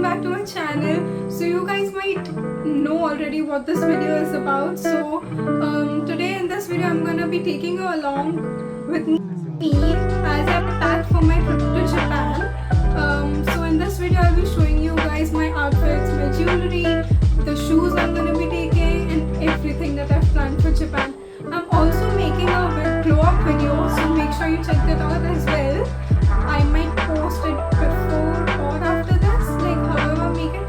back to my channel. So you guys might know already what this video is about. So today in this video I'm gonna be taking you along with me as I packed for my trip to Japan. So in this video I'll be showing you guys my outfits, my jewelry, the shoes I'm gonna be taking, and everything that I've planned for Japan. I'm also making a glow up video, so make sure you check that out as well. I might post it before or after this, like however I make it.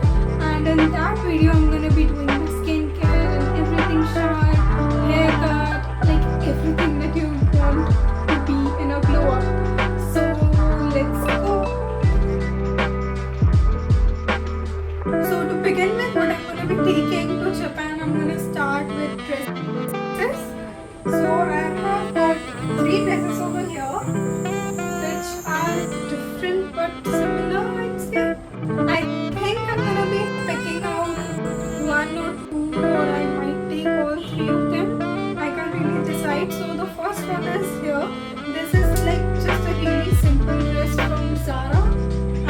And in that video I'm gonna be doing my skincare and everything, shine, haircut, like everything that you want to be in a glow up. So let's go. So to begin with, what I'm gonna be taking to Japan, I'm gonna start with dresses. So I have got 3 dresses over here, which are different but similar, I'd say. I think I'm gonna be picking out 1 or 2, or I might take all 3 of them. I can't really decide. So the first one is here. This is like just a really simple dress from Zara,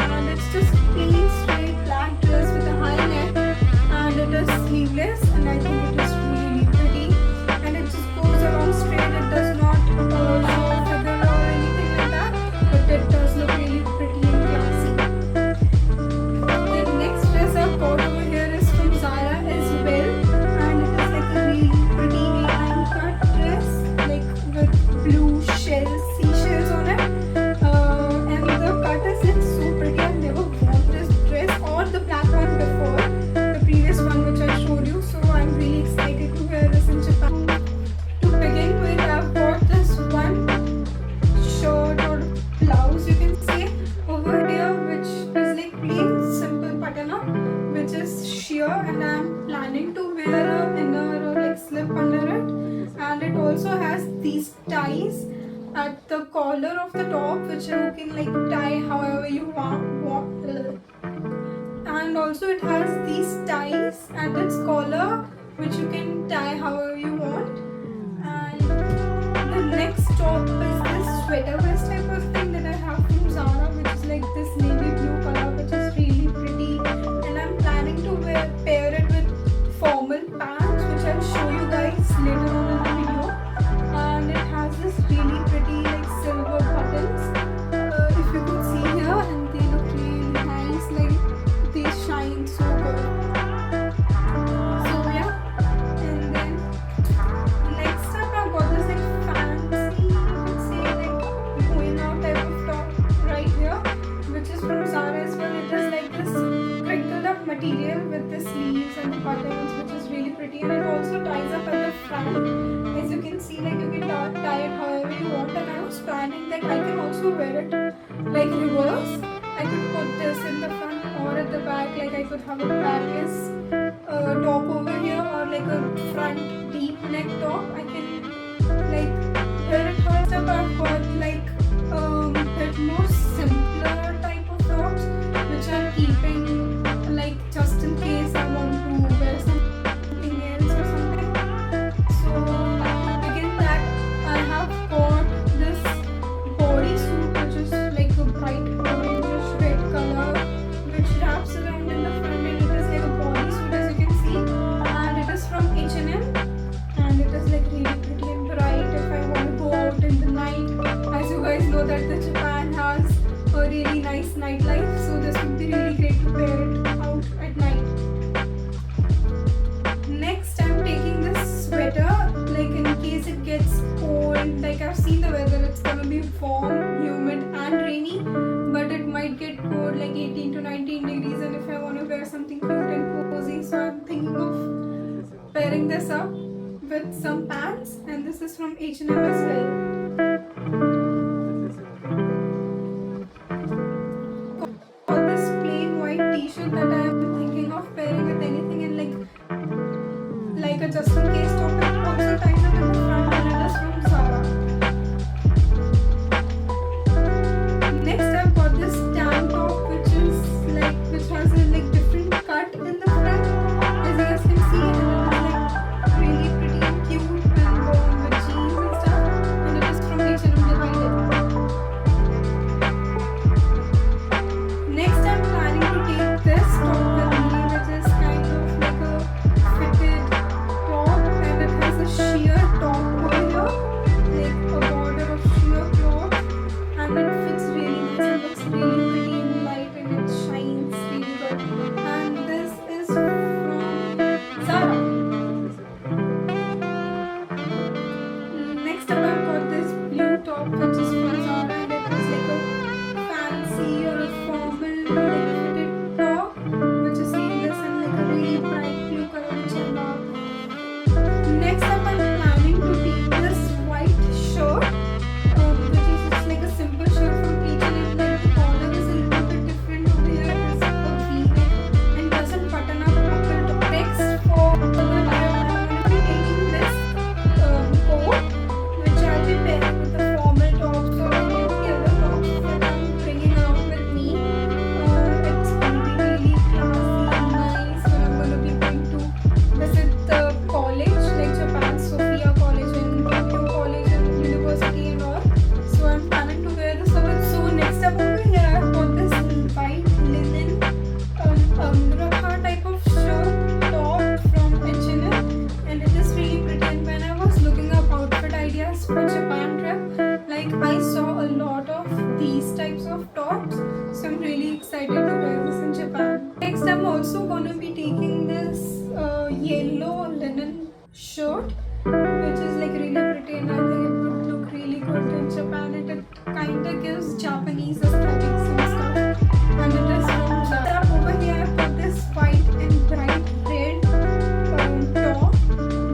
and it's just plain straight black dress with a high neck, and it is sleeveless, and I think it is really pretty, and it just goes along straight. It does not show a figure or anything like that, but it does look really pretty and classy. The next dress I've got over here is from Zara as well, and it is like a really pretty line cut dress, like with blue seashells on it, and the cut is like so pretty. I've never worn this dress or the black one before, the previous one which I showed you, so I'm really excited to wear this in Japan. To begin with, I've got this one shirt or blouse, you can say, over here, which is like plain simple button up, which is sheer, and I'm planning to wear a inner or like slip under it. And it also has these ties at the collar of the top, which you can like tie however you want. And also it has these ties at its collar, which you can tie however you want. And the next top is this sweater vest type of thing that I have from Zara, which is like this navy blue color, which is really pretty. And I'm planning to pair it with formal pants, which I'll show you guys later on in the video. And it has this really pretty like silver buttons, if you could see here, and they look really nice, like they shine so good. So yeah, and then next up I've got this like fancy, you could say like going out type of top right here, which is from Zara as well. It is like this crinkled up material with the sleeves and the buttons, which is really pretty, and it also ties up at the front. As you can see, like you can tie it however you want, and I was planning that I can also wear it like reverse. I could put this in the front or at the back, like I could have a backless top over here, or like a front deep neck top. I can like wear it first up. I've got like bit more simpler type of tops, which I'm keeping like just in case I want to wear something else or something. So to begin that, I have got this bodysuit, which is like a bright orangish red color, which wraps around in the front, and it is like a bodysuit, as you can see, and it is from H&M, and it is like really pretty and bright if I want to go out in the night. As you guys know that the Japan has a really nice nightlife, so this would be really great to wear it out at night. Next, I'm taking this sweater, like in case it gets cold. Like I've seen the weather, it's gonna be warm, humid and rainy, but it might get cold, like 18 to 19 degrees, and if I want to wear something cute and cozy, so I'm thinking of pairing this up with some pants, and this is from H&M as well. Got this plain white t-shirt that I am thinking of pairing with anything, and like a just in case top. It also ties up in the front, and it is from Zara. Next I've got this tan top, which has a like different cut in the front, as you guys can see, and it is like really pretty and cute and worn with jeans and stuff, and it is shirt, which is like really pretty, and I think it would look really good in Japan. It kind of gives Japanese aesthetics and stuff. And it is from Zara. Over here, I put this white and bright red top,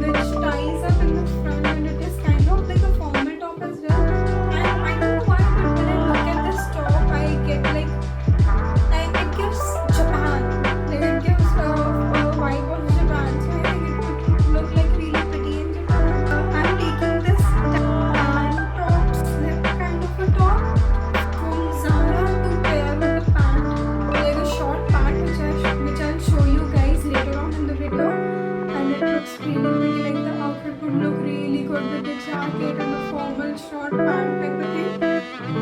which ties up in the front, and it is kind of like a formal top as well. And I don't know why, but when I look at this top, I get like it gives Japan. Like it gives a vibe of Japan. So I think it would look like really pretty in Japan. I'm taking this tan top slip kind of a top from Zara to pair with the pant, like a short pant, which I'll show you guys later on in the video. And it looks really pretty. Like the outfit would look really good with the jacket and the formal short pant type of thing.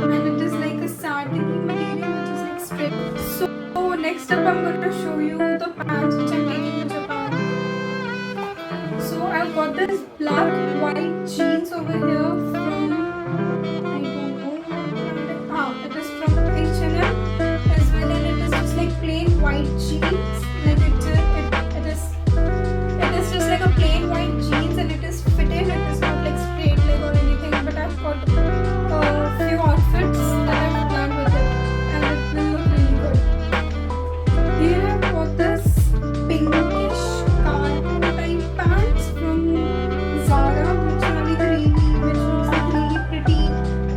And it is like a satiny material, which is like straight. So next up, I'm going to show you the pants which I'm taking to Japan. So I've got this black white jeans over here from, I don't know what brand it is from H&M as well, and it is just like plain white jeans. Like it is just like a plain white jeans, and it is fitted. It is not like straight leg or anything. But I've got a few outfits that I've planned with it, and it will look really good. Here I've got this pinkish cargo type pants from Zara, which are like which looks like really pretty.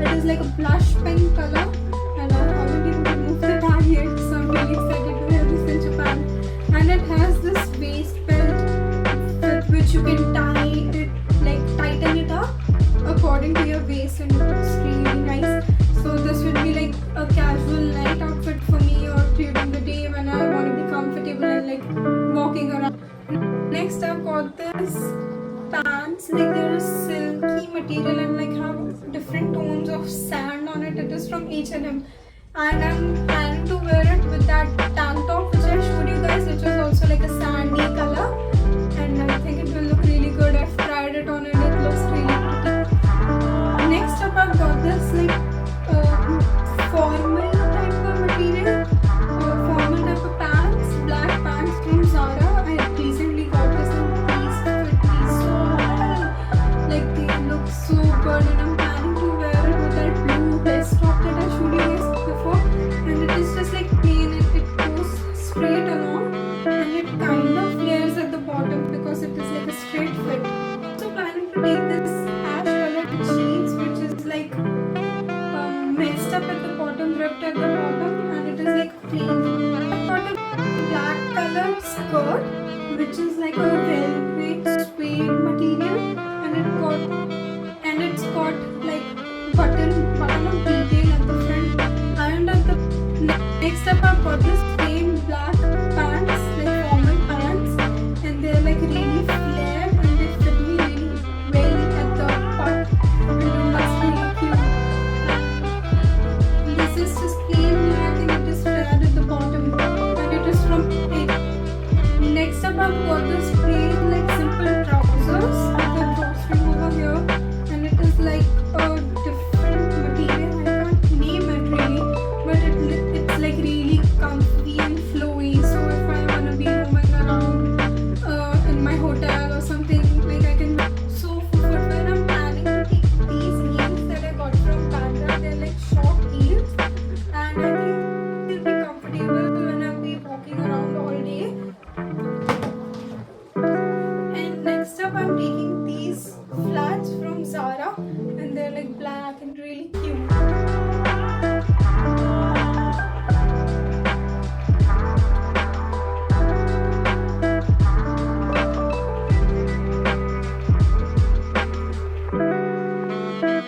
It is like a blush pink color, and I haven't even removed the tag yet, so I'm really excited to wear this in Japan. And it has this waist belt with which you can tighten it up according to your waist, and it's really nice. So this would be like a casual night outfit for me, or during the day when I want to be comfortable and like walking around. Next I've got this pants, like they're a silky material and like have different tones of sand on it. It is from H&M, and I'm planning to wear it with that tank top which I showed you guys, which was also like a sandy color, and I think it will look really good. I've tried it on and it looks really pretty. Next up, I've got this like formal type of material, formal type of pants, black pants from Zara. I recently got this, and these fit me so well. Like they look so good, and I'm planning to wear it with that blue vest top that I showed you guys before. And it is just like plain, and it goes straight along, and it kind of flares at the bottom because it is like a straight fit. So planning to take this ash colored jeans, which is like messed up at the bottom, ripped at the bottom, and it is like plain. I've got a black colored skirt, which is like a velvet suede material, and it's got like button of detail at the front and at the next up. I've got this